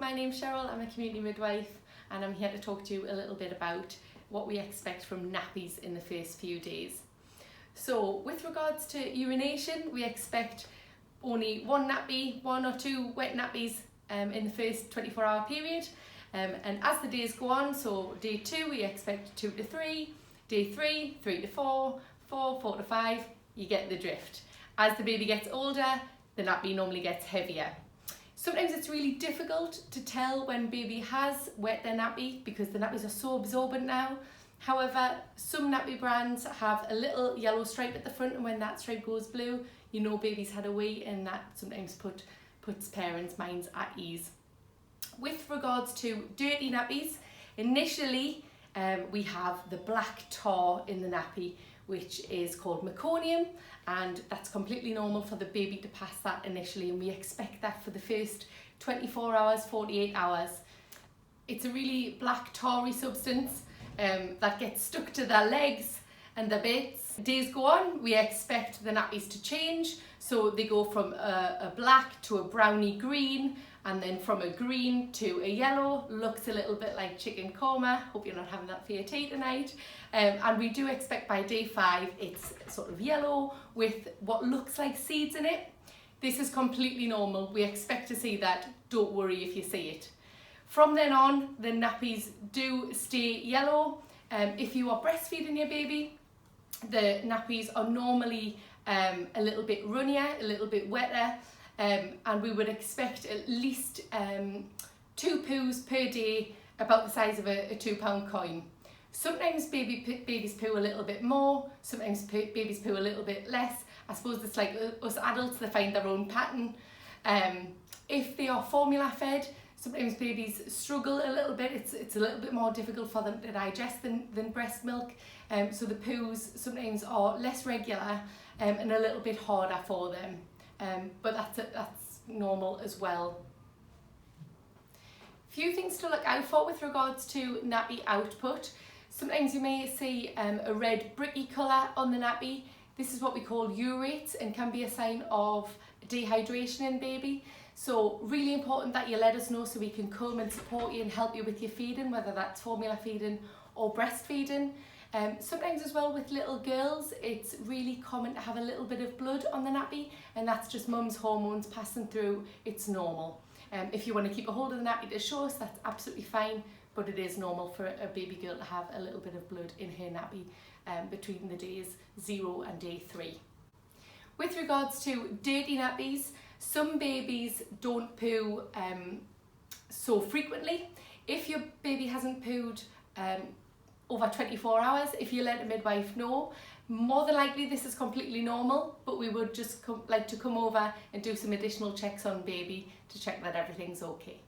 my name's Cheryl, I'm a community midwife and I'm here to talk to you a little bit about what we expect from nappies in the first few days. So with regards to urination, we expect only one nappy, one or two wet nappies in the first 24-hour period. And as the days go on, so day 2 we expect 2 to 3, day 3, 3 to 4, 4 to 5, you get the drift. As the baby gets older, the nappy normally gets heavier. Sometimes it's really difficult to tell when baby has wet their nappy because the nappies are so absorbent now. However, some nappy brands have a little yellow stripe at the front, and when that stripe goes blue, you know baby's had a wee, and that sometimes puts parents' minds at ease. With regards to dirty nappies, initially we have the black tar in the nappy, which is called meconium, and that's completely normal for the baby to pass that initially, and we expect that for the first 24 hours, 48 hours. It's a really black tarry substance that gets stuck to their legs and their bits. Days go on, we expect the nappies to change, so they go from a black to a browny green, and then from a green to a yellow. Looks a little bit like chicken korma. Hope you're not having that for your tea tonight. And we do expect by day 5 it's sort of yellow with what looks like seeds in it. This is completely normal. We expect to see that. Don't worry if you see it. From then on, the nappies do stay yellow. If you are breastfeeding your baby, the nappies are normally a little bit runnier, a little bit wetter, and we would expect at least 2 poos per day, about the size of a £2 coin. Sometimes babies poo a little bit more, sometimes babies poo a little bit less. I suppose it's like us adults, they find their own pattern. If they are formula fed, sometimes babies struggle a little bit. It's a little bit more difficult for them to digest than breast milk. So the poos sometimes are less regular and a little bit harder for them. But that's normal as well. Few things to look out for with regards to nappy output. Sometimes you may see a red bricky colour on the nappy. This is what we call urates and can be a sign of dehydration in baby. So really important that you let us know so we can come and support you and help you with your feeding, whether that's formula feeding or breastfeeding. Sometimes as well with little girls, it's really common to have a little bit of blood on the nappy, and that's just mum's hormones passing through. It's normal. If you want to keep a hold of the nappy to show us, that's absolutely fine, but it is normal for a baby girl to have a little bit of blood in her nappy between the days 0 and day 3. With regards to dirty nappies, some babies don't poo so frequently. If your baby hasn't pooed over 24 hours, if you let a midwife know, more than likely this is completely normal, but we would just like to come over and do some additional checks on baby to check that everything's okay.